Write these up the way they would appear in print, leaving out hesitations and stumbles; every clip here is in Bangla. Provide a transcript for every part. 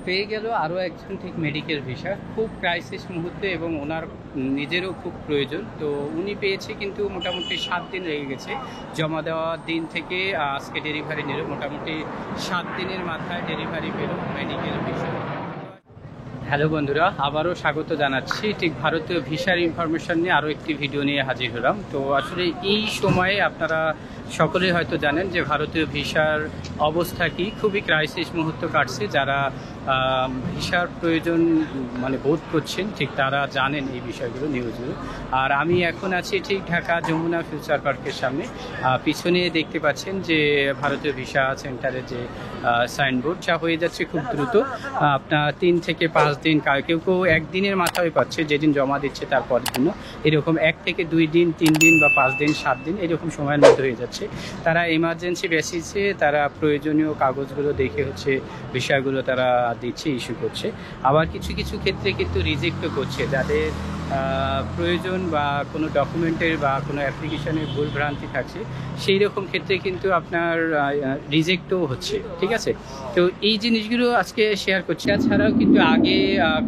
পেয়ে গেল আরও একজন ঠিক মেডিকেল ভিসা, খুব ক্রাইসিস মুহূর্তে এবং ওনার নিজেরও খুব প্রয়োজন। তো উনি পেয়েছে, কিন্তু মোটামুটি 7 দিন লেগে গেছে জমা দেওয়ার দিন থেকে আজকে ডেলিভারি নিল। মোটামুটি 7 দিনের মাথায় ডেলিভারি পেল মেডিকেল ভিসা। হ্যালো বন্ধুরা, আবারও স্বাগত জানাচ্ছি। ঠিক ভারতীয় ভিসার ইনফরমেশন নিয়ে আরও একটি ভিডিও নিয়ে হাজির হলাম। তো আসলে এই সময়ে আপনারা সকলেই হয়তো জানেন যে ভারতীয় ভিসার অবস্থা কি, খুবই ক্রাইসিস মুহূর্ত কাটছে। যারা ভিসার প্রয়োজন বোধ করছেন, ঠিক তারা জানেন এই বিষয়গুলো, নিউজগুলো। আর আমি এখন আছি ঠিক ঢাকা যমুনা ফিউচার পার্কের সামনে। পিছনে দেখতে পাচ্ছেন যে ভারতীয় ভিসা সেন্টারের যে সাইনবোর্ড, যা হয়ে যাচ্ছে খুব দ্রুত। আপনার 3 থেকে 5 দিন, কেউ কেউ একদিনের মাথায় পাচ্ছে, যেদিন জমা দিচ্ছে তারপরের জন্য। এরকম 1 থেকে 2 দিন, 3 দিন বা 5 দিন, 7 দিন এরকম সময়ের মধ্যে হয়ে যাচ্ছে। তারা এমার্জেন্সি বেসিসে তারা প্রয়োজনীয় কাগজগুলো দেখে বিষয়গুলো তারা দিচ্ছে, ইস্যু করছে। আবার কিছু কিছু ক্ষেত্রে কিন্তু রিজেক্টও করছে, যাদের প্রয়োজন বা কোনো ডকুমেন্টের বা কোনো অ্যাপ্লিকেশনের ভুল ভ্রান্তি থাকছে, সেই রকম ক্ষেত্রে কিন্তু আপনার রিজেক্টও হচ্ছে। ঠিক আছে, তো এই জিনিসগুলো আজকে শেয়ার করছি। এছাড়াও কিন্তু আগে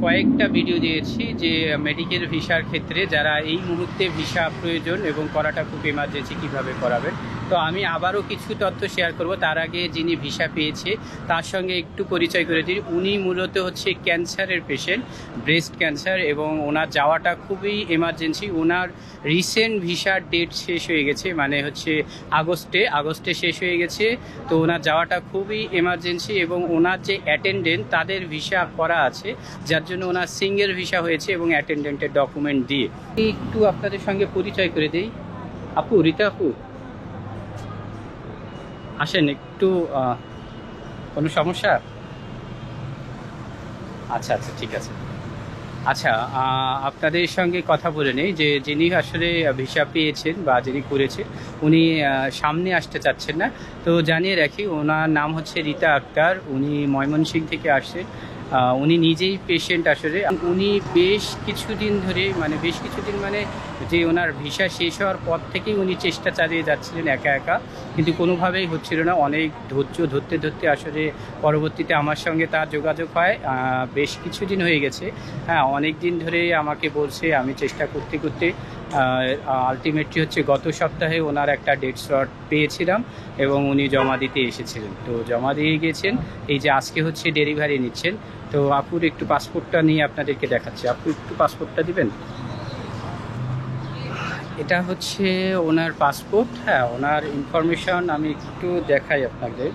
কয়েকটা ভিডিও দিয়েছি যে মেডিকেল ভিসার ক্ষেত্রে যারা এই মুহূর্তে ভিসা প্রয়োজন এবং করাটা খুব এমার্জেন্সি, কীভাবে করাবেন। তো আমি আবারও কিছু তথ্য শেয়ার করব। তার আগে যিনি ভিসা পেয়েছে তার সঙ্গে একটু পরিচয় করে দিই। উনি মূলত হচ্ছে ক্যান্সারের পেশেন্ট, ব্রেস্ট ক্যান্সার, এবং ওনার যাওয়াটা খুবই এমার্জেন্সি। ওনার রিসেন্ট ভিসার ডেট শেষ হয়ে গেছে, হচ্ছে আগস্টে শেষ হয়ে গেছে। তো ওনার যাওয়াটা খুবই এমার্জেন্সি, এবং ওনার যে অ্যাটেন্ডেন্ট তাদের ভিসা করা আছে, যার জন্য ওনার সিঙ্গেল ভিসা হয়েছে এবং অ্যাটেন্ডেন্টের ডকুমেন্ট দিয়ে। একটু আপনাদের সঙ্গে পরিচয় করে দিই। আপু, রীতা আপু আসেন একটু। কোনো সমস্যা? আচ্ছা, ঠিক আছে। আচ্ছা, আপনাদের সঙ্গে কথা বলে নেই যে যিনি আসলে ভিসা পেয়েছেন বা যিনি করেছেন, উনি সামনে আসতে চাচ্ছেন না। তো জানিয়ে রাখি, ওনার নাম হচ্ছে রীতা আক্তার। উনি ময়মনসিংহ থেকে আসছেন। উনি নিজেই পেশেন্ট আসলে। উনি বেশ কিছুদিন ধরে যে ওনার ভিসা শেষ হওয়ার পর থেকেই উনি চেষ্টা চালিয়ে যাচ্ছিলেন একা, কিন্তু কোনোভাবেই হচ্ছিল না। অনেক ধৈর্য ধরতে আসলে পরবর্তীতে আমার সঙ্গে তার যোগাযোগ হয়। বেশ কিছুদিন হয়ে গেছে, হ্যাঁ, অনেক দিন ধরে আমাকে বলছে। আমি চেষ্টা করতে আলটিমেটলি হচ্ছে গত সপ্তাহে ওনার একটা ডেট স্লট পেয়েছিলাম এবং উনি জমা দিতে এসেছিলেন। তো জমা দিয়ে গেছেন, এই যে আজকে হচ্ছে ডেলিভারি নিচ্ছেন। তো আপুর একটু পাসপোর্টটা নিয়ে আপনাদেরকে দেখাচ্ছি। আপু একটু পাসপোর্টটা দিবেন। এটা হচ্ছে ওনার পাসপোর্ট। হ্যাঁ, ওনার ইনফরমেশন আমি একটু দেখাই আপনাদের।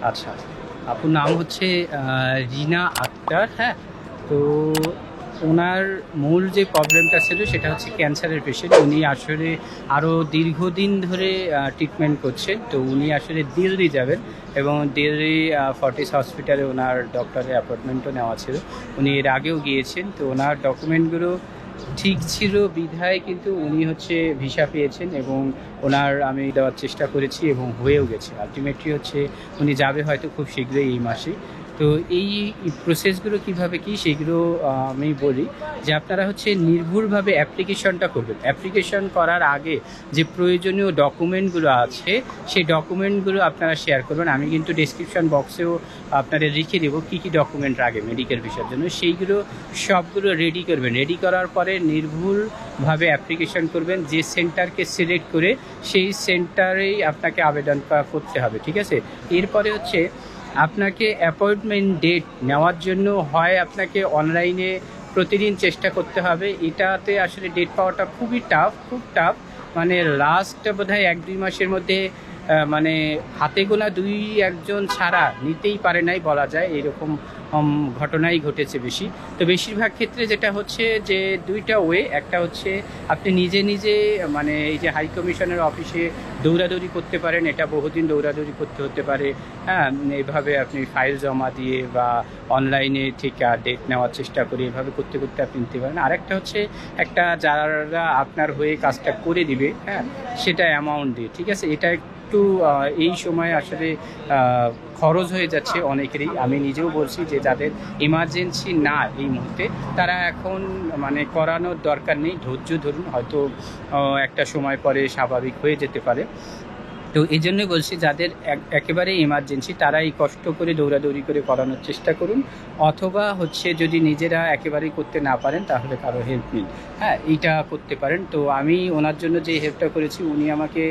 আচ্ছা, আপুর নাম হচ্ছে রিনা আক্তার। হ্যাঁ, তো ওনার মূল যে প্রবলেমটা ছিল সেটা হচ্ছে ক্যান্সারের পেশেন্ট। উনি আসলে আরও দীর্ঘদিন ধরে ট্রিটমেন্ট করছেন। তো উনি আসলে দিল্লি যাবেন, এবং দিল্লি ফর্টিস হসপিটালে ওনার ডক্টরের অ্যাপয়েন্টমেন্টও নেওয়া ছিল। উনি এর আগেও গিয়েছেন। তো ওনার ডকুমেন্টগুলো ঠিক ছিল বিধায় কিন্তু উনি হচ্ছে ভিসা পেয়েছেন, এবং ওনার আমি দেওয়ার চেষ্টা করেছি এবং হয়েও গেছে। আলটিমেটলি হচ্ছে উনি যাবে হয়তো খুব শীঘ্রই এই মাসে। তো এই প্রসেসগুলো কিভাবে কি সেগুলো আমি বলি যে আপনারা হচ্ছে নির্ভুলভাবে অ্যাপ্লিকেশনটা করবেন। অ্যাপ্লিকেশন করার আগে যে প্রয়োজনীয় ডকুমেন্টগুলো আছে সেই ডকুমেন্টগুলো আপনারা শেয়ার করবেন। আমি কিন্তু ডেসক্রিপশন বক্সেও আপনাদের লিখে দেবো কী কী ডকুমেন্ট লাগে মেডিকেল ভিসার জন্য। সেইগুলো সবগুলো রেডি করবেন। রেডি করার পরে নির্ভুলভাবে অ্যাপ্লিকেশন করবেন। যে সেন্টারকে সিলেক্ট করে সেই সেন্টারেই আপনাকে আবেদন করতে হবে। ঠিক আছে, এরপরে হচ্ছে আপনাকে অ্যাপয়েন্টমেন্ট ডেট নেওয়ার জন্য হয় আপনাকে অনলাইনে প্রতিদিন চেষ্টা করতে হবে। এটাতে আসলে ডেট পাওয়াটা খুব টাফ। লাস্ট বোধহয় 1-2 মাসের মধ্যে হাতে গোনা 2-1 জন ছাড়া নিতেই পারে নাই বলা যায়। এরকম ঘটনাই ঘটেছে বেশি। তো বেশিরভাগ ক্ষেত্রে যেটা হচ্ছে যে 2টা ওয়ে। একটা হচ্ছে আপনি নিজে এই যে হাই কমিশনের অফিসে দৌড়াদৌড়ি করতে পারেন, এটা বহুদিন দৌড়াদৌড়ি করতে হতে পারে। হ্যাঁ, এইভাবে আপনি ফাইল জমা দিয়ে বা অনলাইনে ঠিক ডেট নেওয়ার চেষ্টা করে এভাবে করতে আপনি নিতে পারেন। আরেকটা হচ্ছে যারা আপনার হয়ে কাজটা করে দিবে, হ্যাঁ, সেটা অ্যামাউন্ট দিয়ে। ঠিক আছে, এটা একটু এই সময় আসলে খরচ হয়ে যাচ্ছে অনেকেরই। আমি নিজেও বলছি যে যাদের ইমার্জেন্সি না এই মুহূর্তে, তারা এখন মানে করানোর দরকার নেই, ধৈর্য ধরুন, হয়তো একটা সময় পরে স্বাভাবিক হয়ে যেতে পারে। তো এই জন্যই বলছি যাদের একেবারে ইমার্জেন্সি তারা এই কষ্ট করে দৌড়াদৌড়ি করে করানোর চেষ্টা করুন, অথবা হচ্ছে যদি নিজেরা একেবারেই করতে না পারেন তাহলে কারো হেল্প নিন। হ্যাঁ, এইটা করতে পারেন। তো আমি ওনার জন্য যে হেল্পটা করেছি, উনি আমাকে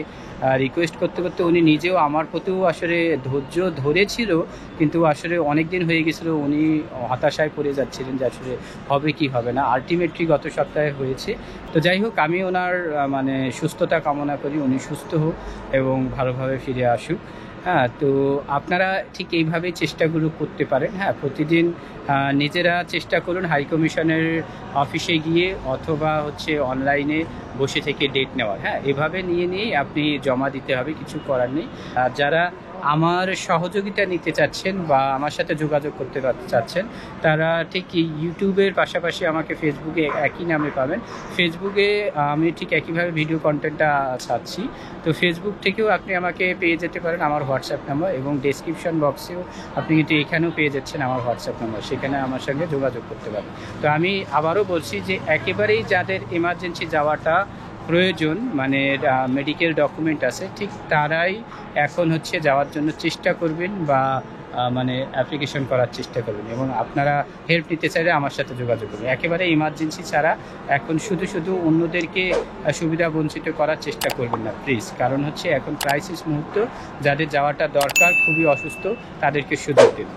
রিকোয়েস্ট করতে করতে উনি নিজেও আমার প্রতিও আসলে ধৈর্য ধরেছিল, কিন্তু আসলে অনেক দিন হয়ে গেছিলো, উনি হতাশায় পড়ে যাচ্ছিলেন যে আসলে হবে কি হবে না। আলটিমেটলি গত সপ্তাহে হয়েছে। তো যাই হোক, আমি ওনার মানে সুস্থতা কামনা করি, উনি সুস্থ হোক এবং ভালোভাবে ফিরে আসুক। হ্যাঁ, তো আপনারা ঠিক এইভাবেই চেষ্টাগুলো করতে পারেন। হ্যাঁ, প্রতিদিন নিজেরা চেষ্টা করুন হাই কমিশনের অফিসে গিয়ে অথবা হচ্ছে অনলাইনে বসে থেকে ডেট নেওয়ার। হ্যাঁ, এভাবে নিয়ে আপনি জমা দিতে হবে, কিছু করার নেই। যারা আমার সহযোগিতা নিতে চাচ্ছেন বা আমার সাথে যোগাযোগ করতে চাচ্ছেন, তারা ঠিক ইউটিউবের পাশাপাশি আমাকে ফেসবুকে একই নামে পাবেন। ফেসবুকে আমি ঠিক একইভাবে ভিডিও কন্টেন্টটা ছাড়ছি। তো ফেসবুক থেকেও আপনি আমাকে পেয়ে যেতে পারেন, আমার হোয়াটসঅ্যাপ নাম্বার, এবং ডেসক্রিপশন বক্সেও আপনি কিন্তু এখানেও পেয়ে যাচ্ছেন আমার হোয়াটসঅ্যাপ নাম্বার, সেখানে আমার সঙ্গে যোগাযোগ করতে পারেন। তো আমি আবারও বলছি যে একেবারেই যাদের এমার্জেন্সি যাওয়াটা প্রয়োজন, মানে মেডিকেল ডকুমেন্ট আছে, ঠিক তারাই এখন হচ্ছে যাওয়ার জন্য চেষ্টা করবেন বা মানে অ্যাপ্লিকেশন করার চেষ্টা করবেন, এবং আপনারা হেল্প নিতে চাইলে আমার সাথে যোগাযোগ করবেন। একেবারে ইমার্জেন্সি ছাড়া এখন শুধু অন্যদেরকে সুবিধা বঞ্চিত করার চেষ্টা করবেন না প্লিজ। কারণ হচ্ছে এখন ক্রাইসিস মুহূর্ত, যাদের যাওয়াটা দরকার, খুবই অসুস্থ, তাদেরকে সুযোগ দিন।